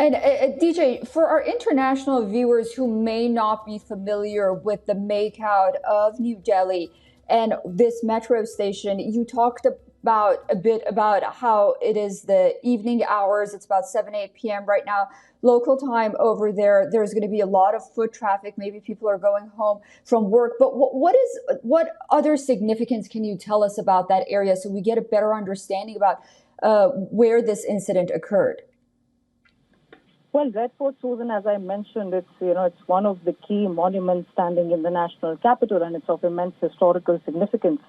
And DJ, for our international viewers who may not be familiar with the makeout of New Delhi and this metro station, you talked about a bit about how it is the evening hours. It's about 7, 8 p.m. right now, local time over there. There's going to be a lot of foot traffic. Maybe people are going home from work. But what other significance can you tell us about that area so we get a better understanding about where this incident occurred? Well, Red Fort, Susan, as I mentioned, it's one of the key monuments standing in the national capital, and it's of immense historical significance.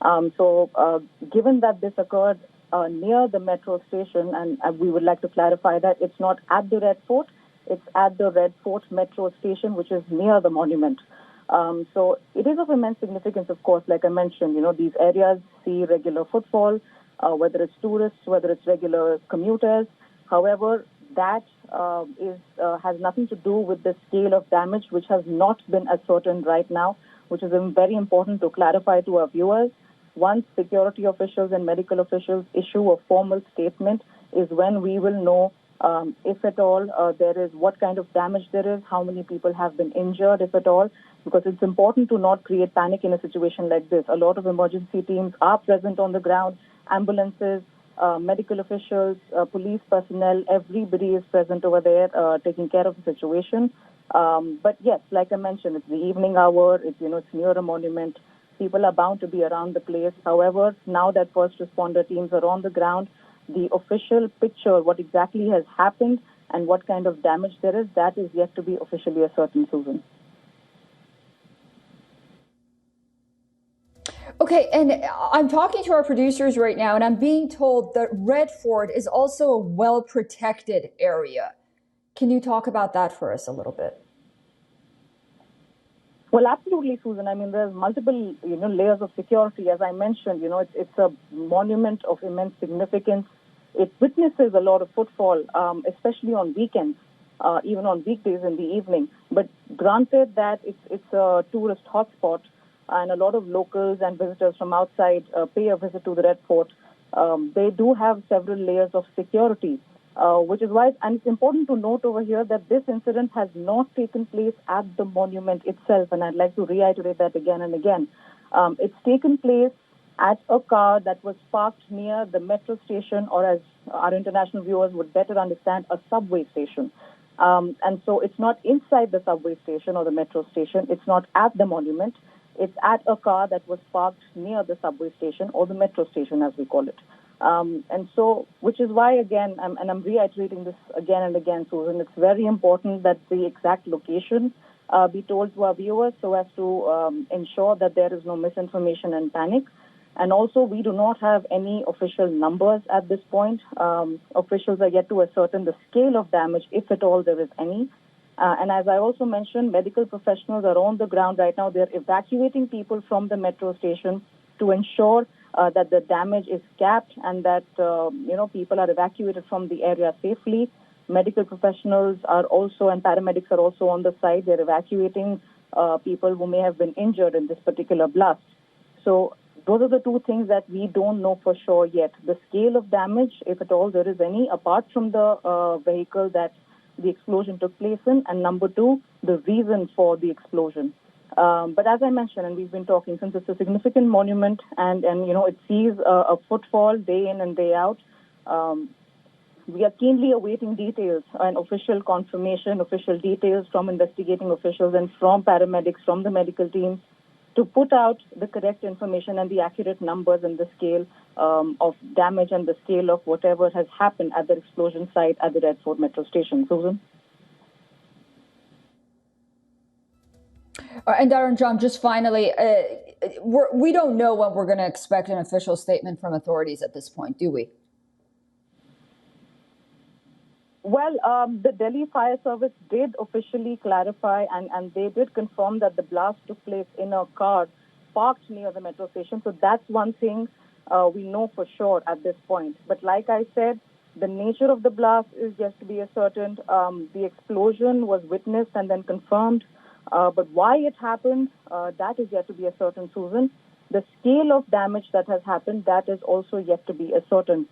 Given that this occurred near the metro station, and we would like to clarify that it's not at the Red Fort, it's at the Red Fort metro station, which is near the monument. So it is of immense significance, of course. Like I mentioned, these areas see regular footfall, whether it's tourists, whether it's regular commuters. However, that has nothing to do with the scale of damage, which has not been ascertained right now, which is very important to clarify to our viewers. Once security officials and medical officials issue a formal statement is when we will know if at all there is, what kind of damage there is, how many people have been injured, if at all, because it's important to not create panic in a situation like this. A lot of emergency teams are present on the ground, ambulances, medical officials, police personnel, everybody is present over there taking care of the situation. But yes, like I mentioned, it's the evening hour, it's near a monument. People are bound to be around the place. However, now that first responder teams are on the ground, the official picture, what exactly has happened and what kind of damage there is, that is yet to be officially ascertained, Susan. Okay, and I'm talking to our producers right now, and I'm being told that Red Fort is also a well-protected area. Can you talk about that for us a little bit? Well, absolutely, Susan. I mean, there's multiple, layers of security. As I mentioned, it's a monument of immense significance. It witnesses a lot of footfall, especially on weekends, even on weekdays in the evening. But granted that it's a tourist hotspot, and a lot of locals and visitors from outside pay a visit to the Red Fort, they do have several layers of security, which is why, and it's important to note over here that this incident has not taken place at the monument itself, and I'd like to reiterate that again and again. It's taken place at a car that was parked near the metro station, or as our international viewers would better understand, a subway station. And so it's not inside the subway station or the metro station. It's not at the monument. It's at a car that was parked near the subway station or the metro station, as we call it. And so, which is why, again, and I'm reiterating this again and again, Susan, it's very important that the exact location be told to our viewers so as to ensure that there is no misinformation and panic. And also, we do not have any official numbers at this point. Officials are yet to ascertain the scale of damage, if at all there is any. And as I also mentioned, medical professionals are on the ground right now. They're evacuating people from the metro station to ensure that the damage is capped and that, people are evacuated from the area safely. Medical professionals are also, and paramedics are also on the site. They're evacuating people who may have been injured in this particular blast. So those are the two things that we don't know for sure yet. The scale of damage, if at all there is any, apart from the vehicle that the explosion took place in, and number two, the reason for the explosion. But as I mentioned, and we've been talking, since it's a significant monument and it sees a footfall day in and day out, we are keenly awaiting details and official confirmation, official details from investigating officials and from paramedics, from the medical teams, to put out the correct information and the accurate numbers and the scale of damage and the scale of whatever has happened at the explosion site at the Red Fort metro station. Susan? And Darren John, just finally, we don't know when we're going to expect an official statement from authorities at this point, do we? Well, the Delhi Fire Service did officially clarify and they did confirm that the blast took place in a car parked near the metro station. So that's one thing we know for sure at this point. But like I said, the nature of the blast is yet to be ascertained. The explosion was witnessed and then confirmed. But why it happened, that is yet to be ascertained, Susan. The scale of damage that has happened, that is also yet to be ascertained.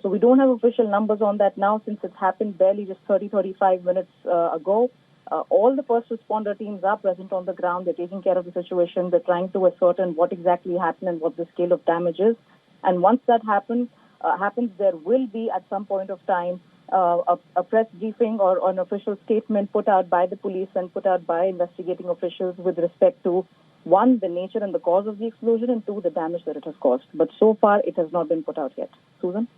So we don't have official numbers on that now since it's happened barely just 35 minutes ago. All the first responder teams are present on the ground. They're taking care of the situation. They're trying to ascertain what exactly happened and what the scale of damage is. And once that happens, there will be at some point of time a press briefing or an official statement put out by the police and put out by investigating officials with respect to, one, the nature and the cause of the explosion, and two, the damage that it has caused. But so far, it has not been put out yet. Susan?